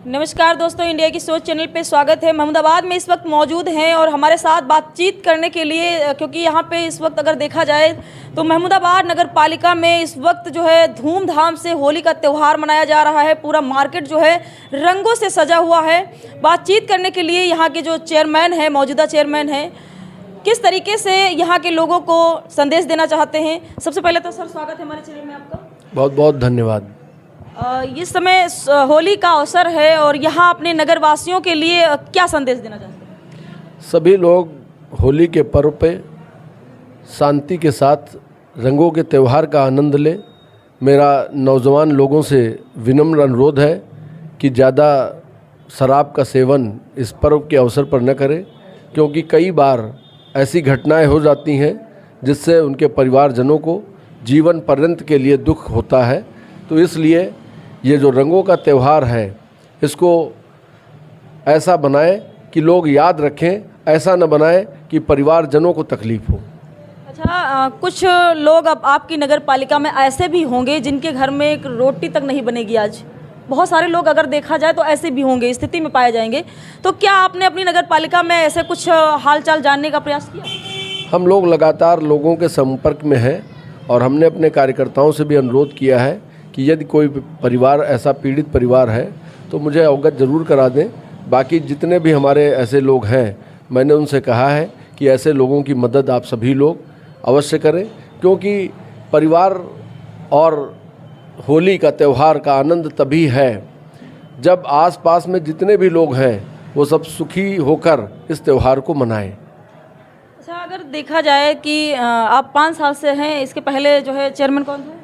नमस्कार दोस्तों, इंडिया की सोच चैनल पे स्वागत है। महमूदाबाद में इस वक्त मौजूद हैं और हमारे साथ बातचीत करने के लिए, क्योंकि यहाँ पे इस वक्त अगर देखा जाए तो महमूदाबाद नगर पालिका में इस वक्त जो है धूमधाम से होली का त्यौहार मनाया जा रहा है। पूरा मार्केट जो है रंगों से सजा हुआ है। बातचीत करने के लिए यहाँ के जो चेयरमैन है, मौजूदा चेयरमैन है, किस तरीके से यहाँ के लोगों को संदेश देना चाहते हैं। सबसे पहले तो सर स्वागत है हमारे चैनल में आपका। बहुत बहुत धन्यवाद। इस समय होली का अवसर है और यहाँ अपने नगरवासियों के लिए क्या संदेश देना चाहते हैं? सभी लोग होली के पर्व पे शांति के साथ रंगों के त्यौहार का आनंद लें। मेरा नौजवान लोगों से विनम्र अनुरोध है कि ज़्यादा शराब का सेवन इस पर्व के अवसर पर न करें, क्योंकि कई बार ऐसी घटनाएं हो जाती हैं जिससे उनके परिवारजनों को जीवन पर्यंत के लिए दुख होता है। तो इसलिए ये जो रंगों का त्यौहार है इसको ऐसा बनाएं कि लोग याद रखें, ऐसा न बनाएं कि परिवारजनों को तकलीफ़ हो। अच्छा, कुछ लोग अब आपकी नगर पालिका में ऐसे भी होंगे जिनके घर में एक रोटी तक नहीं बनेगी आज। बहुत सारे लोग अगर देखा जाए तो ऐसे भी होंगे, स्थिति में पाए जाएंगे। तो क्या आपने अपनी नगर पालिका में ऐसे कुछ हालचाल जानने का प्रयास किया? हम लोग लगातार लोगों के संपर्क में हैं और हमने अपने कार्यकर्ताओं से भी अनुरोध किया है कि यदि कोई परिवार ऐसा पीड़ित परिवार है तो मुझे अवगत ज़रूर करा दें। बाकी जितने भी हमारे ऐसे लोग हैं, मैंने उनसे कहा है कि ऐसे लोगों की मदद आप सभी लोग अवश्य करें, क्योंकि परिवार और होली का त्यौहार का आनंद तभी है जब आसपास में जितने भी लोग हैं वो सब सुखी होकर इस त्यौहार को मनाएं। अच्छा, अगर देखा जाए कि आप 5 साल से हैं, इसके पहले जो है चेयरमैन कौन थे?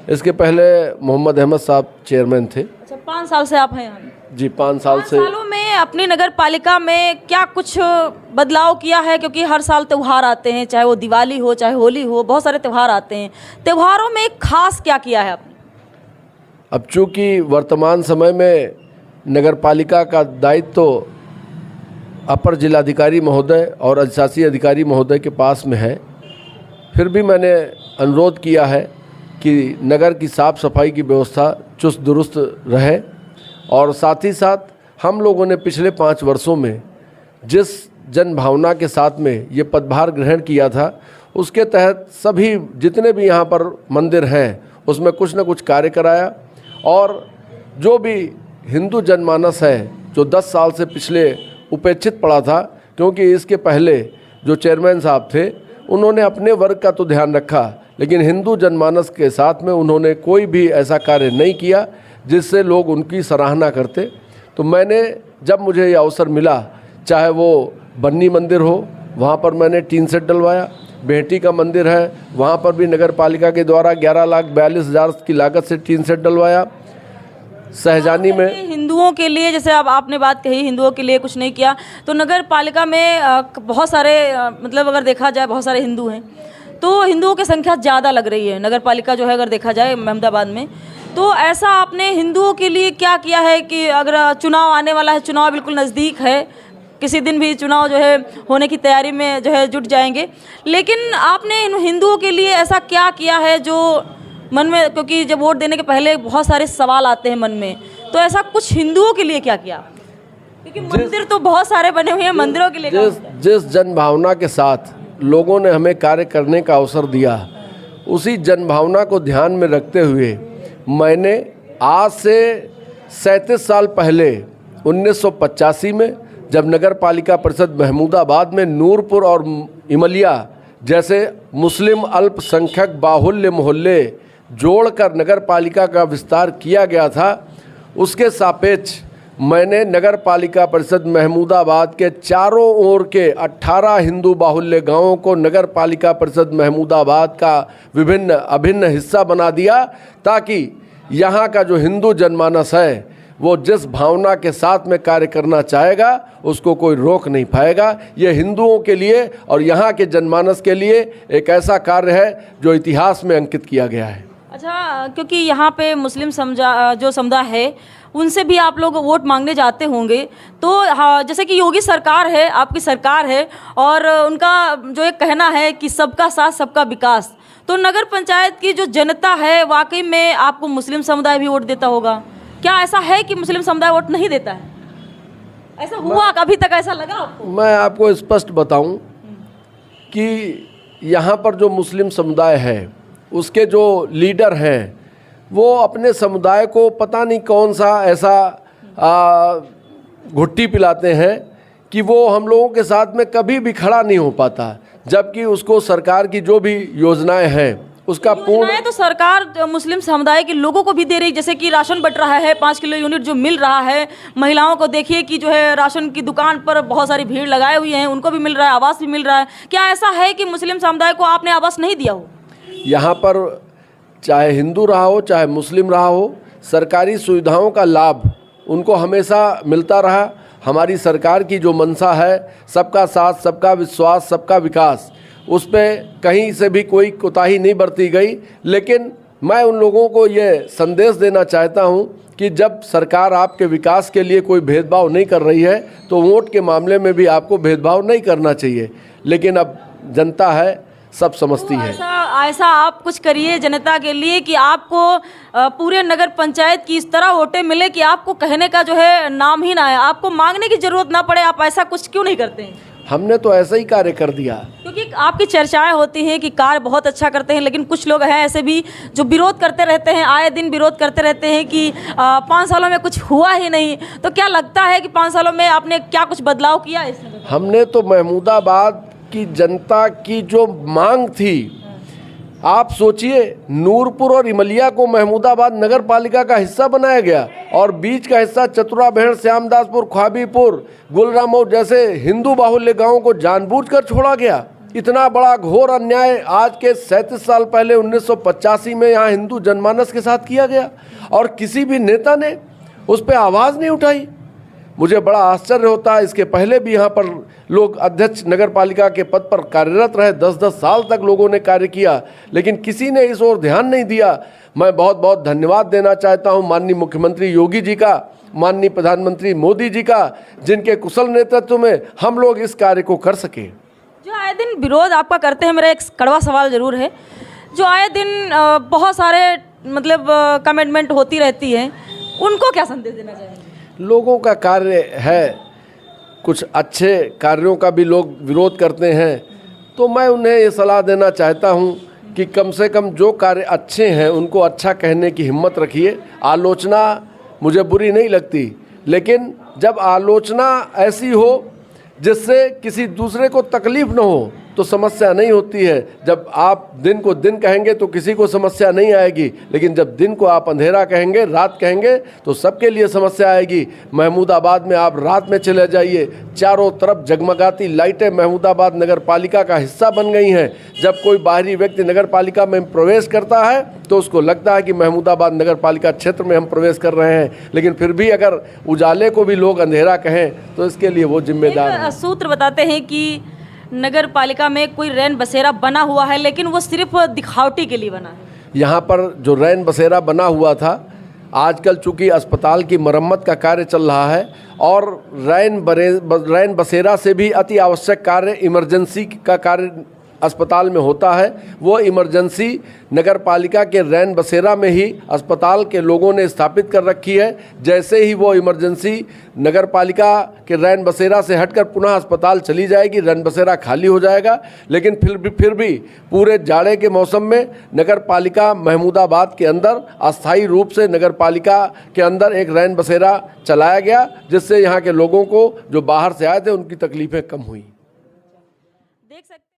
इसके पहले मोहम्मद अहमद साहब चेयरमैन थे। अच्छा, 5 साल से आप हैं यहाँ? जी, 5 साल से। 5 सालों में अपनी नगर पालिका में क्या कुछ बदलाव किया है? क्योंकि हर साल त्यौहार आते हैं, चाहे वो दिवाली हो चाहे होली हो, बहुत सारे त्यौहार आते हैं। त्योहारों में खास क्या किया है आपने? अब चूँकि वर्तमान समय में नगर पालिका का दायित्व तो अपर जिलाधिकारी महोदय और अधिशासी अधिकारी महोदय के पास में है, फिर भी मैंने अनुरोध किया है कि नगर की साफ़ सफाई की व्यवस्था चुस्त दुरुस्त रहे। और साथ ही साथ हम लोगों ने पिछले 5 वर्षों में जिस जन भावना के साथ में ये पदभार ग्रहण किया था, उसके तहत सभी जितने भी यहाँ पर मंदिर हैं उसमें कुछ न कुछ कार्य कराया। और जो भी हिंदू जनमानस है जो 10 साल से पिछले उपेक्षित पड़ा था, क्योंकि इसके पहले जो चेयरमैन साहब थे उन्होंने अपने वर्ग का तो ध्यान रखा, लेकिन हिंदू जनमानस के साथ में उन्होंने कोई भी ऐसा कार्य नहीं किया जिससे लोग उनकी सराहना करते। तो मैंने जब मुझे ये अवसर मिला, चाहे वो बन्नी मंदिर हो, वहाँ पर मैंने टीन सेट डलवाया। बेहटी का मंदिर है, वहाँ पर भी नगर पालिका के द्वारा 11,42,000 की लागत से टीन सेट डलवाया। सहजानी में हिंदुओं के लिए, जैसे अब आपने बात कही हिंदुओं के लिए कुछ नहीं किया, तो नगर पालिका में बहुत सारे मतलब अगर देखा जाए बहुत सारे हिंदू हैं, तो हिंदुओं की संख्या ज़्यादा लग रही है नगर पालिका जो है अगर देखा जाए महमूदाबाद में। तो ऐसा आपने हिंदुओं के लिए क्या किया है कि अगर चुनाव आने वाला है, चुनाव बिल्कुल नज़दीक है, किसी दिन भी चुनाव जो है होने की तैयारी में जो है जुट जाएंगे, लेकिन आपने इन हिंदुओं के लिए ऐसा क्या किया है जो मन में, क्योंकि जब वोट देने के पहले बहुत सारे सवाल आते हैं मन में, तो ऐसा कुछ हिंदुओं के लिए क्या किया? क्योंकि मंदिर तो बहुत सारे बने हुए हैं, मंदिरों के लिए जिस जन भावना के साथ लोगों ने हमें कार्य करने का अवसर दिया, उसी जनभावना को ध्यान में रखते हुए मैंने आज से 37 साल पहले 1985 में जब नगर पालिका परिषद महमूदाबाद में नूरपुर और इमलिया जैसे मुस्लिम अल्पसंख्यक बाहुल्य मोहल्ले जोड़कर नगर पालिका का विस्तार किया गया था, उसके सापेक्ष मैंने नगर पालिका परिषद महमूदाबाद के चारों ओर के 18 हिंदू बाहुल्य गांवों को नगर पालिका परिषद महमूदाबाद का विभिन्न अभिन्न हिस्सा बना दिया, ताकि यहाँ का जो हिंदू जनमानस है वो जिस भावना के साथ में कार्य करना चाहेगा उसको कोई रोक नहीं पाएगा। ये हिंदुओं के लिए और यहाँ के जनमानस के लिए एक ऐसा कार्य है जो इतिहास में अंकित किया गया है। अच्छा, क्योंकि यहाँ पे मुस्लिम जो समुदाय है उनसे भी आप लोग वोट मांगने जाते होंगे, तो हाँ, जैसे कि योगी सरकार है, आपकी सरकार है, और उनका जो एक कहना है कि सबका साथ सबका विकास, तो नगर पंचायत की जो जनता है वाकई में आपको मुस्लिम समुदाय भी वोट देता होगा। क्या ऐसा है कि मुस्लिम समुदाय वोट नहीं देता है? ऐसा हुआ कभी तक, ऐसा लगा आपको? मैं आपको स्पष्ट बताऊं कि यहाँ पर जो मुस्लिम समुदाय है उसके जो लीडर हैं वो अपने समुदाय को पता नहीं कौन सा ऐसा घुट्टी पिलाते हैं कि वो हम लोगों के साथ में कभी भी खड़ा नहीं हो पाता, जबकि उसको सरकार की जो भी योजनाएं हैं उसका पूर्ण योजनाएं तो सरकार मुस्लिम समुदाय के लोगों को भी दे रही, जैसे कि राशन बंट रहा है, 5 किलो यूनिट जो मिल रहा है। महिलाओं को देखिए कि जो है राशन की दुकान पर बहुत सारी भीड़ लगाए हुई है, उनको भी मिल रहा है, आवास भी मिल रहा है। क्या ऐसा है कि मुस्लिम समुदाय को आपने आवास नहीं दिया हो? यहाँ पर चाहे हिंदू रहा हो चाहे मुस्लिम रहा हो, सरकारी सुविधाओं का लाभ उनको हमेशा मिलता रहा। हमारी सरकार की जो मंशा है सबका साथ, सबका विश्वास, सबका विकास, उस पर कहीं से भी कोई कोताही नहीं बरती गई। लेकिन मैं उन लोगों को ये संदेश देना चाहता हूँ कि जब सरकार आपके विकास के लिए कोई भेदभाव नहीं कर रही है तो वोट के मामले में भी आपको भेदभाव नहीं करना चाहिए। लेकिन अब जनता है, सब समझती है। ऐसा आप कुछ करिए जनता के लिए कि आपको पूरे नगर पंचायत की इस तरह वोटें मिले कि आपको कहने का जो है नाम ही ना है, आपको मांगने की जरूरत ना पड़े। आप ऐसा कुछ क्यों नहीं करते हैं? हमने तो ऐसा ही कार्य कर दिया। क्योंकि आपकी चर्चाएं होती हैं कि कार्य बहुत अच्छा करते हैं, लेकिन कुछ लोग हैं ऐसे भी जो विरोध करते रहते हैं, आए दिन विरोध करते रहते हैं कि 5 सालों में कुछ हुआ ही नहीं। तो क्या लगता है कि 5 सालों में आपने क्या कुछ बदलाव किया इसमें? हमने तो महमूदाबाद की जनता की जो मांग थी, आप सोचिए, नूरपुर और इमलिया को महमूदाबाद नगर पालिका का हिस्सा बनाया गया और बीच का हिस्सा चतुरा बहन, श्यामदासपुर, ख्वाबीपुर, गुलरामौर जैसे हिंदू बाहुल्य गांवों को जानबूझकर छोड़ा गया। इतना बड़ा घोर अन्याय आज के 37 साल पहले 1985 में यहाँ हिंदू जनमानस के साथ किया गया और किसी भी नेता ने उस पर आवाज़ नहीं उठाई। मुझे बड़ा आश्चर्य होता है। इसके पहले भी यहाँ पर लोग अध्यक्ष नगर पालिका के पद पर कार्यरत रहे, 10-10 साल तक लोगों ने कार्य किया, लेकिन किसी ने इस ओर ध्यान नहीं दिया। मैं बहुत बहुत धन्यवाद देना चाहता हूँ माननीय मुख्यमंत्री योगी जी का, माननीय प्रधानमंत्री मोदी जी का, जिनके कुशल नेतृत्व में हम लोग इस कार्य को कर सके। जो आए दिन विरोध आपका करते हैं, मेरा एक कड़वा सवाल ज़रूर है, जो आए दिन बहुत सारे मतलब कमिटमेंट होती रहती है, उनको क्या संदेश देना चाहेंगे? लोगों का कार्य है, कुछ अच्छे कार्यों का भी लोग विरोध करते हैं, तो मैं उन्हें ये सलाह देना चाहता हूँ कि कम से कम जो कार्य अच्छे हैं उनको अच्छा कहने की हिम्मत रखिए। आलोचना मुझे बुरी नहीं लगती, लेकिन जब आलोचना ऐसी हो जिससे किसी दूसरे को तकलीफ न हो तो समस्या नहीं होती है। जब आप दिन को दिन कहेंगे तो किसी को समस्या नहीं आएगी, लेकिन जब दिन को आप अंधेरा कहेंगे, रात कहेंगे, तो सबके लिए समस्या आएगी। महमूदाबाद में आप रात में चले जाइए, चारों तरफ जगमगाती लाइटें महमूदाबाद नगर पालिका का हिस्सा बन गई हैं। जब कोई बाहरी व्यक्ति नगर पालिका में प्रवेश करता है तो उसको लगता है कि महमूदाबाद नगर पालिका क्षेत्र में हम प्रवेश कर रहे हैं, लेकिन फिर भी अगर उजाले को भी लोग अंधेरा कहें तो इसके लिए वो जिम्मेदार है। सूत्र बताते हैं कि नगर पालिका में कोई रैन बसेरा बना हुआ है, लेकिन वो सिर्फ दिखावटी के लिए बना है। यहाँ पर जो रैन बसेरा बना हुआ था, आजकल चूँकि अस्पताल की मरम्मत का कार्य चल रहा है और रैन बसेरा से भी अति आवश्यक कार्य इमरजेंसी का कार्य अस्पताल में होता है। वो इमरजेंसी नगर पालिका के रैन बसेरा में ही अस्पताल के लोगों ने स्थापित कर रखी है। जैसे ही वो इमरजेंसी नगर पालिका के रैन बसेरा से हटकर पुनः अस्पताल चली जाएगी, रैन बसेरा खाली हो जाएगा। लेकिन फिर भी पूरे जाड़े के मौसम में नगर पालिका महमूदाबाद के अंदर अस्थायी रूप से नगर पालिका के अंदर एक रैन बसेरा चलाया गया, जिससे यहाँ के लोगों को जो बाहर से आए थे उनकी तकलीफ़ें कम हुई। देख सकते